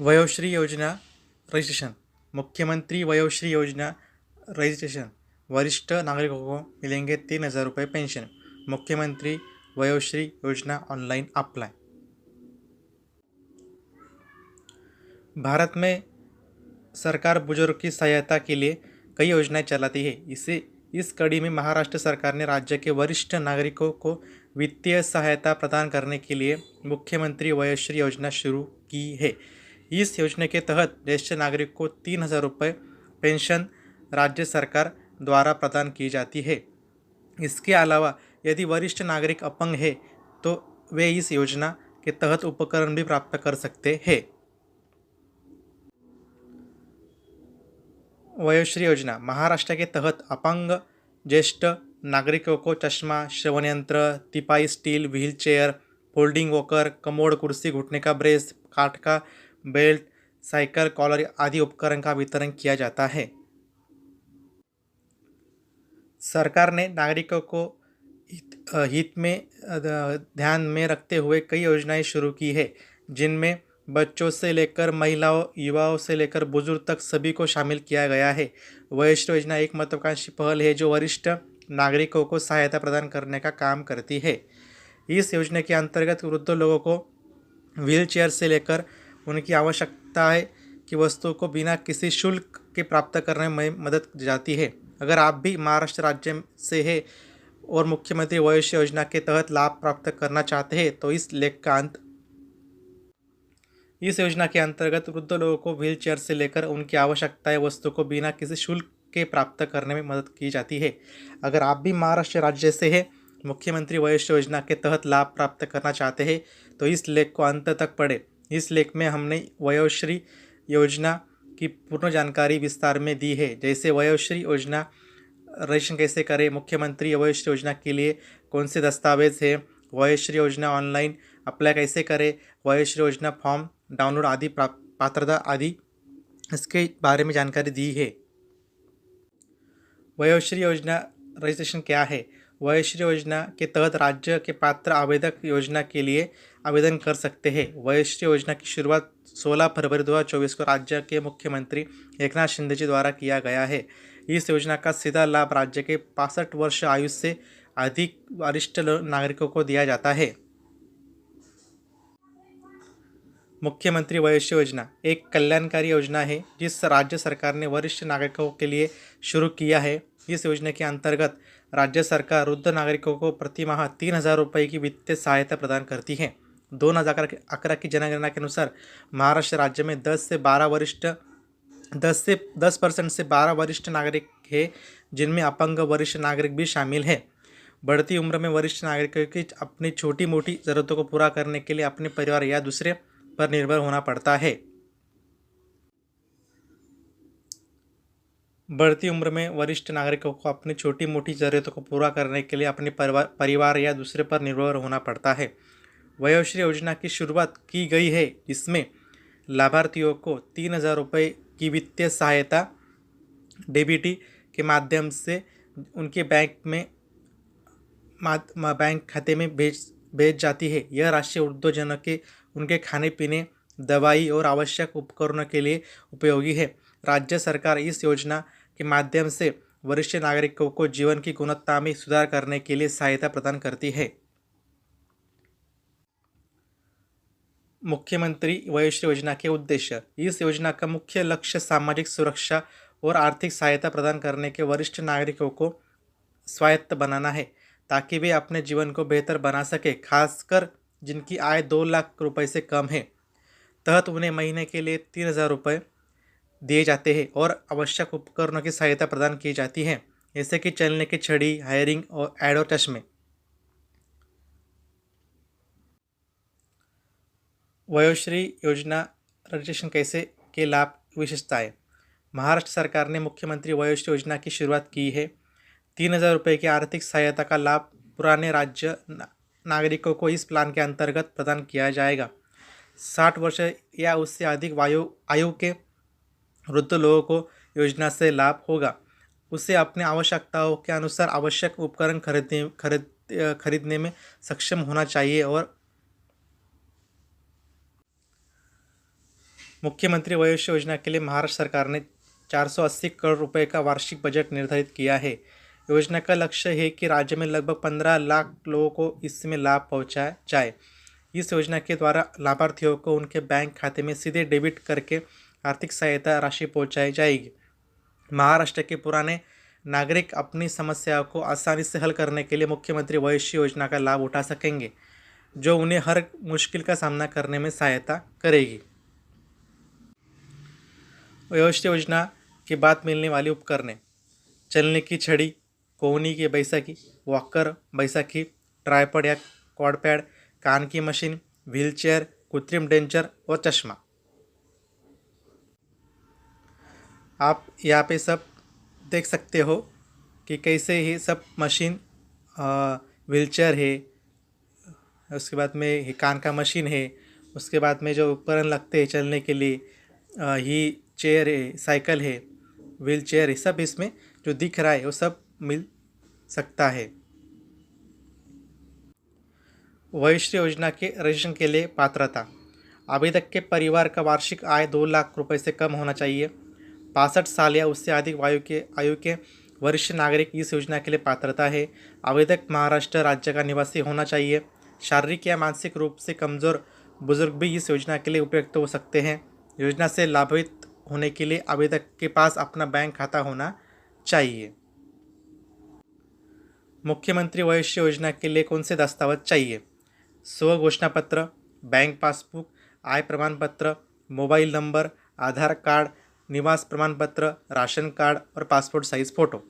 Vayoshri Yojana registration. मुख्यमंत्री Vayoshri Yojana registration. वरिष्ठ नागरिकों को मिलेंगे 3,000 रुपये पेंशन। मुख्यमंत्री वयोश्री योजना ऑनलाइन अप्लाई। भारत में सरकार बुजुर्ग की सहायता के लिए कई योजनाएं चलाती है। इस कड़ी में महाराष्ट्र सरकार ने राज्य के वरिष्ठ नागरिकों को वित्तीय सहायता प्रदान करने के लिए मुख्यमंत्री वयोश्री योजना शुरू की है। इस योजना के तहत ज्येष्ठ नागरिक को 3,000 रुपये पेंशन राज्य सरकार द्वारा प्रदान की जाती है। इसके अलावा यदि वरिष्ठ नागरिक अपंग है तो वे इस योजना के तहत उपकरण भी प्राप्त कर सकते हैं। वयोश्री योजना महाराष्ट्र के तहत अपंग ज्येष्ठ नागरिकों को चश्मा, श्रवण यंत्र, तिपाई steel, wheelchair, folding walker, commode कुर्सी, घुटने का ब्रेस, काठ का बेल्ट, साइकिल कॉलर आदि उपकरण का वितरण किया जाता है। सरकार ने नागरिकों को हित में ध्यान में रखते हुए कई योजनाएं शुरू की है, जिनमें बच्चों से लेकर महिलाओं, युवाओं से लेकर बुजुर्ग तक सभी को शामिल किया गया है। वयोश्री योजना एक महत्वाकांक्षी पहल है जो वरिष्ठ नागरिकों को सहायता प्रदान करने का काम करती है। इस योजना के अंतर्गत वृद्ध लोगों को व्हील चेयर से लेकर उनकी आवश्यकता की वस्तुओं को बिना किसी शुल्क के प्राप्त करने में मदद जाती है। अगर आप भी महाराष्ट्र राज्य से हैं और मुख्यमंत्री वयोश्री योजना के तहत लाभ प्राप्त करना चाहते हैं तो इस योजना के अंतर्गत वृद्ध लोगों को व्हील चेयर से लेकर उनकी आवश्यकताएं वस्तु को बिना किसी शुल्क के प्राप्त करने में मदद की जाती है। अगर आप भी महाराष्ट्र राज्य से हैं, मुख्यमंत्री वयोश्री योजना के तहत लाभ प्राप्त करना चाहते हैं तो इस लेख को अंत तक पढ़ें। इस लेख में हमने वयोश्री योजना की पूर्ण जानकारी विस्तार में दी है, जैसे वयोश्री योजना रजिस्ट्रेशन कैसे करें, मुख्यमंत्री वयोश्री योजना के लिए कौन से दस्तावेज हैं, वयोश्री योजना ऑनलाइन अप्लाई कैसे करें, वयोश्री योजना फॉर्म डाउनलोड आदि पात्रता आदि इसके बारे में जानकारी दी है। वयोश्री योजना रजिस्ट्रेशन क्या है? वयोश्री योजना के तहत राज्य के पात्र आवेदक योजना के लिए आवेदन कर सकते हैं। वयोश्री योजना की शुरुआत 16 फरवरी 2024 को राज्य के मुख्यमंत्री एकनाथ शिंदे जी द्वारा किया गया है। इस योजना का सीधा लाभ राज्य के 65 वर्ष आयु से अधिक वरिष्ठ नागरिकों को दिया जाता है। मुख्यमंत्री वयोश्री योजना एक कल्याणकारी योजना है जिस राज्य सरकार ने वरिष्ठ नागरिकों के लिए शुरू किया है। इस योजना के अंतर्गत राज्य सरकार वृद्ध नागरिकों को प्रति माह 3,000 रुपये की वित्तीय सहायता प्रदान करती है। 2011 की जनगणना के अनुसार महाराष्ट्र राज्य में 10% से 12 वरिष्ठ नागरिक हैं, जिनमें अपंग वरिष्ठ नागरिक भी शामिल हैं। बढ़ती उम्र में वरिष्ठ नागरिकों की अपनी छोटी मोटी ज़रूरतों को पूरा करने के लिए अपने परिवार या दूसरे पर निर्भर होना पड़ता है। बढ़ती उम्र में वरिष्ठ नागरिकों को अपनी छोटी मोटी ज़रूरतों को पूरा करने के लिए अपने परिवार या दूसरे पर निर्भर होना पड़ता है। वयोश्री योजना की शुरुआत की गई है, जिसमें लाभार्थियों को 3,000 रुपये की वित्तीय सहायता डीबीटी के माध्यम से उनके बैंक खाते में भेज जाती है। यह राशि वृद्धजनों के उनके खाने पीने, दवाई और आवश्यक उपकरणों के लिए उपयोगी है। राज्य सरकार इस योजना के माध्यम से वरिष्ठ नागरिकों को जीवन की गुणवत्ता में सुधार करने के लिए सहायता प्रदान करती है। मुख्यमंत्री वयोश्री योजना के उद्देश्य। इस योजना का मुख्य लक्ष्य सामाजिक सुरक्षा और आर्थिक सहायता प्रदान करने के वरिष्ठ नागरिकों को स्वायत्त बनाना है, ताकि वे अपने जीवन को बेहतर बना सके, खासकर जिनकी आय 2 लाख रुपए से कम है। तहत उन्हें महीने के लिए 3,000 रुपये दिए जाते हैं और आवश्यक उपकरणों की सहायता प्रदान की जाती है, जैसे कि चलने की छड़ी, हायरिंग और एड और चश्मे। वयोश्री योजना रजिस्ट्रेशन कैसे के लाभ विशेषताएं। महाराष्ट्र सरकार ने मुख्यमंत्री वयोश्री योजना की शुरुआत की है। 3,000 रुपये की आर्थिक सहायता का लाभ पुराने राज्य नागरिकों को इस प्लान के अंतर्गत प्रदान किया जाएगा। 60 वर्ष या उससे अधिक आयु के वृद्ध लोगों को योजना से लाभ होगा। उसे अपने आवश्यकताओं के अनुसार आवश्यक उपकरण खरीदने में सक्षम होना चाहिए और मुख्यमंत्री वयोश्री योजना के लिए महाराष्ट्र सरकार ने 480 करोड़ रुपए का वार्षिक बजट निर्धारित किया है। योजना का लक्ष्य है कि राज्य में लगभग 15 लाख लोगों को इसमें लाभ पहुंचाया जाए। इस योजना के द्वारा लाभार्थियों को उनके बैंक खाते में सीधे डेबिट करके आर्थिक सहायता राशि पहुंचाई जाएगी। महाराष्ट्र के पुराने नागरिक अपनी समस्याओं को आसानी से हल करने के लिए मुख्यमंत्री वयोश्री योजना का लाभ उठा सकेंगे, जो उन्हें हर मुश्किल का सामना करने में सहायता करेगी। वयोश्री योजना के बाद मिलने वाली उपकरणें: चलने की छड़ी, कोहनी की बैसाखी, वॉकर बैसाखी, ट्राइपॉड या क्वाडपैड, कान की मशीन, व्हीलचेयर, कृत्रिम डेंचर और चश्मा। आप यहाँ पे सब देख सकते हो कि कैसे ये सब मशीन, व्हीलचेयर है, उसके बाद में ये कान का मशीन है, उसके बाद में जो उपकरण लगते हैं चलने के लिए, ये चेयर है, साइकिल है, व्हील चेयर है, सब इसमें जो दिख रहा है वो सब मिल सकता है। वयोश्री योजना के रजिस्ट्रेशन के लिए पात्रता: आवेदक के परिवार का वार्षिक आय 2 लाख रुपए से कम होना चाहिए। 65 साल या उससे अधिक आयु के वरिष्ठ नागरिक इस योजना के लिए पात्रता है। आवेदक महाराष्ट्र राज्य का निवासी होना चाहिए। शारीरिक या मानसिक रूप से कमज़ोर बुजुर्ग भी इस योजना के लिए उपयुक्त हो सकते हैं। योजना से लाभान्वित होने के लिए आवेदक के पास अपना बैंक खाता होना चाहिए। मुख्यमंत्री वयोश्री योजना के लिए कौन से दस्तावेज चाहिए? स्व घोषणा पत्र, बैंक पासबुक, आय प्रमाण पत्र, मोबाइल नंबर, आधार कार्ड, निवास प्रमाण पत्र, राशन कार्ड और पासपोर्ट साइज फ़ोटो।